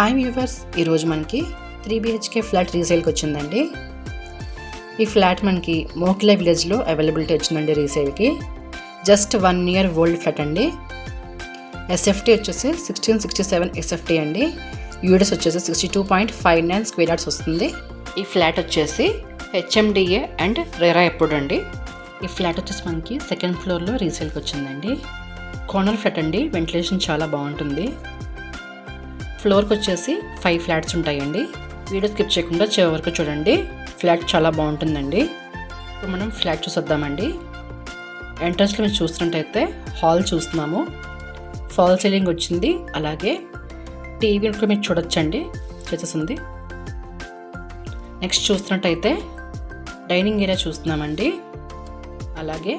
Hi viewers, ఈరోజు మనకి 3BHK flat రీసేల్కి వచ్చిందండి. ఈ ఫ్లాట్ మనకి మోకిలా విలేజ్లో అవైలబిలిటీ వచ్చిందండి రీసేల్కి. జస్ట్ 1 year ఓల్డ్ ఫ్లాట్ అండి. ఎస్ఎఫ్టీ వచ్చేసి 1667 ఎస్ఎఫ్టీ అండి. యూడిఎస్ వచ్చేసి 62.59 స్క్వేర్ యార్డ్స్ వస్తుంది. ఈ ఫ్లాట్ వచ్చేసి హెచ్ఎండిఏ అండ్ రెరా అప్రూవ్డ్ అండి. ఈ ఫ్లాట్ వచ్చేసి మనకి 2nd ఫ్లోర్లో రీసేల్కి వచ్చిందండి. కార్నర్ ఫ్లాట్ అండి, వెంటిలేషన్ చాలా బాగుంటుంది. ఫ్లోర్కి వచ్చేసి 5 ఫ్లాట్స్ ఉంటాయండి. వీడియో స్కిప్ చేయకుండా చివరి వరకు చూడండి, ఫ్లాట్ చాలా బాగుంటుందండి. ఇప్పుడు మనం ఫ్లాట్ చూసొద్దామండి. ఎంట్రన్స్లో మీరు చూస్తున్నట్టయితే హాల్ చూస్తున్నాము. ఫాల్ సీలింగ్ వచ్చింది, అలాగే టీవీ కూడా మీరు చూడొచ్చండి, వచ్చేసింది. నెక్స్ట్ చూస్తున్నట్టయితే డైనింగ్ ఏరియా చూస్తున్నామండి, అలాగే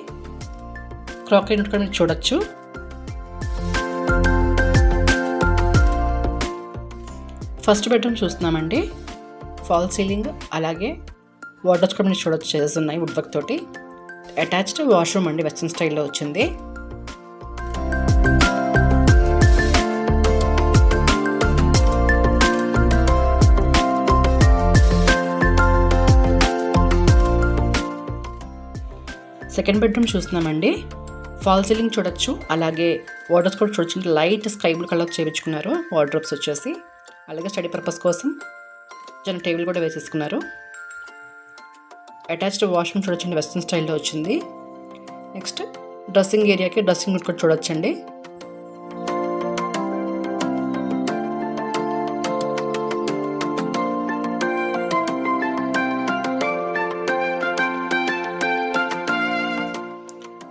క్రాకరీ యూనిట్ కూడా మీరు చూడొచ్చు. ఫస్ట్ బెడ్రూమ్ చూస్తున్నామండి. ఫాల్ సీలింగ్ అలాగే వార్డ్రోబ్స్ కూడా మీరు చూడొచ్చు, చేస్తున్నాయి వుడ్ వర్క్ తోటి. అటాచ్డ్ వాష్రూమ్ అండి, వెస్ట్రన్ స్టైల్లో వచ్చింది. సెకండ్ బెడ్రూమ్ చూస్తున్నామండి. ఫాల్ సీలింగ్ చూడొచ్చు, అలాగే వార్డ్రోబ్స్ కూడా చూడొచ్చు. లైట్ స్కై బ్లూ కలర్ చేయించుకున్నారు వార్డ్రోబ్స్ వచ్చేసి. అలాగే స్టడీ పర్పస్ కోసం చిన్న టేబుల్ కూడా వేసేసుకున్నారు. అటాచ్డ్ వాష్రూమ్ చూడొచ్చండి, వెస్ట్రన్ స్టైల్లో వచ్చింది. నెక్స్ట్ డ్రెస్సింగ్ ఏరియాకి డ్రెస్సింగ్ రూమ్ కూడా చూడొచ్చండి.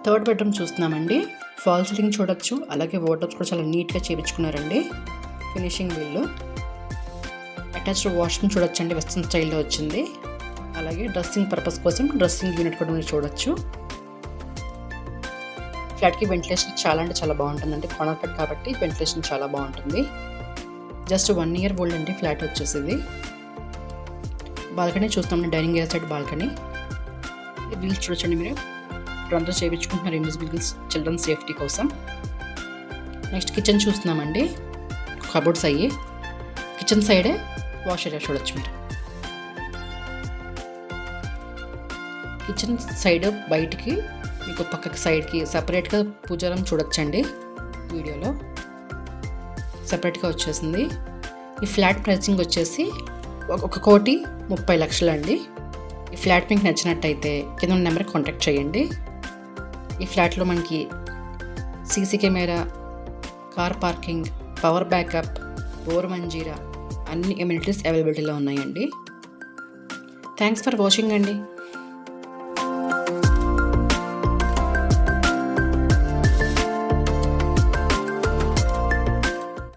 థర్డ్ బెడ్రూమ్ చూస్తున్నామండి. ఫాల్ సీలింగ్ చూడొచ్చు, అలాగే వార్డ్రోబ్స్ కూడా చాలా నీట్గా చేయించుకున్నారండి. ఫినిషింగ్ వీళ్ళు. అటాచ్డ్ వాష్రూమ్ చూడొచ్చండి, వెస్ట్రన్ స్టైల్లో వచ్చింది. అలాగే డ్రెస్సింగ్ పర్పస్ కోసం డ్రెస్సింగ్ యూనిట్ కూడా మీరు చూడొచ్చు. ఫ్లాట్కి వెంటిలేషన్ చాలా అంటే చాలా బాగుంటుందండి. కార్నర్ ఫ్లాట్ కాబట్టి వెంటిలేషన్ చాలా బాగుంటుంది. జస్ట్ 1 year ఓల్డ్ అండి ఫ్లాట్ వచ్చేసింది. బాల్కనీ చూస్తామండి, dining area side balcony. Wheels చూడొచ్చండి మీరు, ఇప్పుడు అందరూ చేయించుకుంటున్నారు ఇన్విజిబుల్ చిల్డ్రన్ సేఫ్టీ కోసం. నెక్స్ట్ కిచెన్ చూస్తున్నామండి. కబోర్డ్స్ అయ్యి కిచెన్ సైడే వాష్ ఏరియా చూడొచ్చు మీరు. కిచెన్ సైడ్ బయటికి మీకు పక్కకి సైడ్కి సపరేట్గా పూజారం చూడొచ్చండి. వీడియోలో సపరేట్గా వచ్చేసింది. ఈ ఫ్లాట్ ప్రైసింగ్ వచ్చేసి 1,30,00,000 అండి. ఈ ఫ్లాట్ మీకు నచ్చినట్టయితే కింద ఉన్న నెంబర్కి కాంటాక్ట్ చేయండి. ఈ ఫ్లాట్లో మనకి CC camera, car parking, power backup, bore Manjira అన్ని ఎమ్యూనిటీస్ అవైలబిలిటీలో ఉన్నాయండి. థ్యాంక్స్ ఫర్ వాచింగ్ అండి.